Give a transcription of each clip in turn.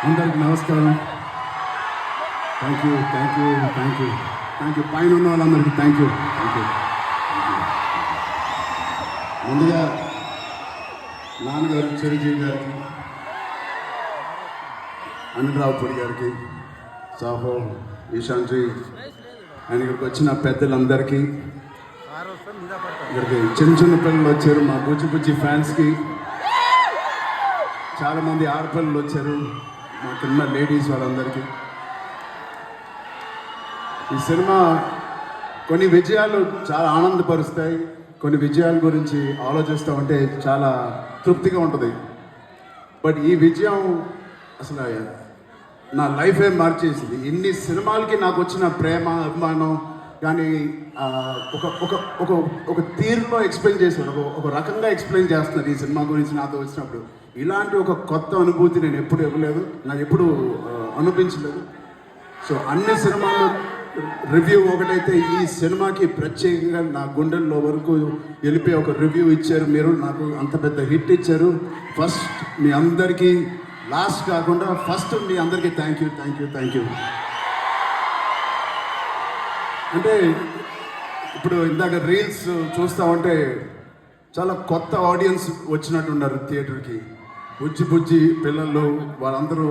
అందరికి నమస్కారం. Thank you thank you thank you thank you పైన ఉన్న వాళ్ళందరికీ థ్యాంక్ యూ థ్యాంక్ యూ. ముందుగా నాన్నగారు చిరంజీవి గారికి, అనిల్ రావుపూడి గారికి, సాహో, ఈశాంత్రి అండ్ ఇక్కడికి వచ్చిన పెద్దలందరికీ, ఇక్కడికి చిన్న చిన్న పిల్లలు వచ్చారు, మా బుజ్జి బుజ్జి ఫ్యాన్స్కి, చాలామంది ఆడపిల్లలు వచ్చారు, మా కింద లేడీస్ వాళ్ళందరికీ. ఈ సినిమా కొన్ని విజయాలు చాలా ఆనందపరుస్తాయి, కొన్ని విజయాల గురించి ఆలోచిస్తూ ఉంటే చాలా తృప్తిగా ఉంటుంది. బట్ ఈ విజయం అసలు నా లైఫే మార్చేసింది. ఇన్ని సినిమాలకి నాకు వచ్చిన ప్రేమ అభిమానం కానీ ఒక ఒక ఒక ఒక తీరులో ఎక్స్ప్లెయిన్ చేశారు, ఒక రకంగా ఎక్స్ప్లెయిన్ చేస్తున్నారు ఈ సినిమా గురించి నాతో వచ్చినప్పుడు. ఇలాంటి ఒక కొత్త అనుభూతి నేను ఎప్పుడు ఇవ్వలేదు, నాకు ఎప్పుడు అనిపించలేదు. సో అన్ని సినిమాలు రివ్యూ ఒకటైతే ఈ సినిమాకి ప్రత్యేకంగా నా గుండెల్లో వరకు వెళ్ళిపోయి ఒక రివ్యూ ఇచ్చారు మీరు, నాకు అంత పెద్ద హిట్ ఇచ్చారు. ఫస్ట్ మీ అందరికీ, లాస్ట్ కాకుండా ఫస్ట్ మీ అందరికీ thank you thank you thank you. అంటే ఇప్పుడు ఇందాక రీల్స్ చూస్తూ ఉంటే చాలా కొత్త ఆడియన్స్ వచ్చినట్టున్నారు థియేటర్కి. బుజ్జి బుజ్జి పిల్లలు వాళ్ళందరూ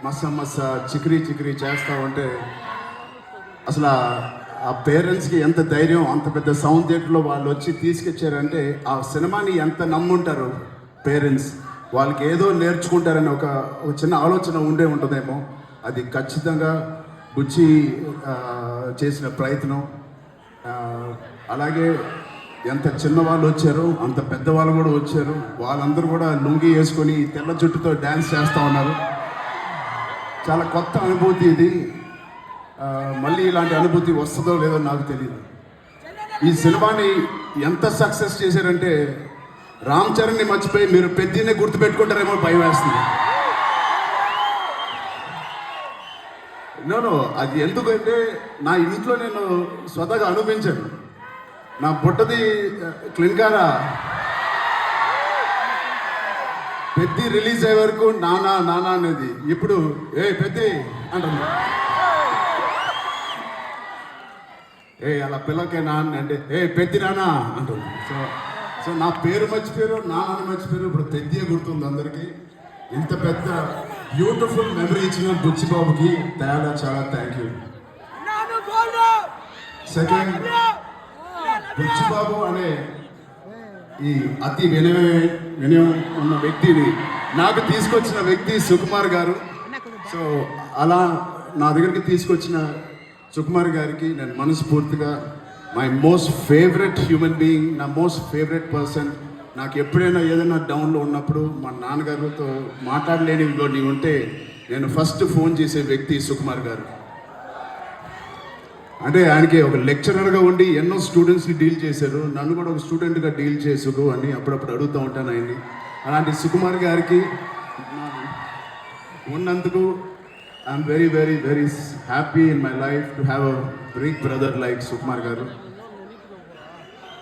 మస్స చికిరి చికిరి చేస్తూ ఉంటే అసలు ఆ పేరెంట్స్కి ఎంత ధైర్యం, అంత పెద్ద సౌండ్ థియేటర్లో వాళ్ళు వచ్చి తీసుకొచ్చారంటే ఆ సినిమాని ఎంత నమ్ముంటారు పేరెంట్స్. వాళ్ళకి ఏదో నేర్చుకుంటారని ఒక చిన్న ఆలోచన ఉండే ఉంటుందేమో. అది ఖచ్చితంగా బుజ్జి చేసిన ప్రయత్నం. అలాగే ఎంత చిన్నవాళ్ళు వచ్చారు, అంత పెద్దవాళ్ళు కూడా వచ్చారు. వాళ్ళందరూ కూడా లుంగి వేసుకొని తెల్ల జుట్టుతో డ్యాన్స్ చేస్తూ ఉన్నారు. చాలా కొత్త అనుభూతి ఇది. మళ్ళీ ఇలాంటి అనుభూతి వస్తుందో లేదో నాకు తెలియదు. ఈ సినిమాని ఎంత సక్సెస్ చేశారంటే రామ్ చరణ్ని మర్చిపోయి మీరు పెద్దనే గుర్తుపెట్టుకుంటారేమో భయం వేస్తుంది. నో అది ఎందుకంటే నా ఇంట్లో నేను స్వతహాగా అనిపించాను. నా బుట్టది క్లిన్కారా పెద్ది రిలీజ్ అయ్యే వరకు నానా నానా అనేది, ఇప్పుడు పెద్ది అంటుంది. అలా పిల్లకే నాన్న అంటే పెద్ది నానా అంటుంది. సో నా పేరు మర్చిపోయారు, నాన్నని మర్చిపోయారు, ఇప్పుడు పెద్దే గుర్తుంది అందరికీ. ఇంత పెద్ద బ్యూటిఫుల్ మెమరీ ఇచ్చిన బుచ్చిబాబుకి చాలా థ్యాంక్ యూ. సెకండ్, బుచ్చిబాబు అనే ఈ అతి వినయం ఉన్న వ్యక్తిని నాకు తీసుకొచ్చిన వ్యక్తి సుకుమార్ గారు. సో అలా నా దగ్గరికి తీసుకొచ్చిన సుకుమార్ గారికి నేను మనస్ఫూర్తిగా, my most favourite human being, నా మోస్ట్ ఫేవరెట్ పర్సన్. నాకు ఎప్పుడైనా ఏదైనా డౌన్లో ఉన్నప్పుడు మా నాన్నగారితో మాట్లాడలేని నీ ఉంటే నేను ఫస్ట్ ఫోన్ చేసే వ్యక్తి సుకుమార్ గారు. అంటే ఆయనకి ఒక లెక్చరర్గా ఉండి ఎన్నో స్టూడెంట్స్ని డీల్ చేశారు, నన్ను కూడా ఒక స్టూడెంట్గా డీల్ చేసుకు అని అప్పుడప్పుడు అడుగుతూ ఉంటాను ఆయన్ని. అలాంటి సుకుమార్ గారికి ఉన్నందుకు I'm very very very happy in my life to have a big brother like Sukumar గారు.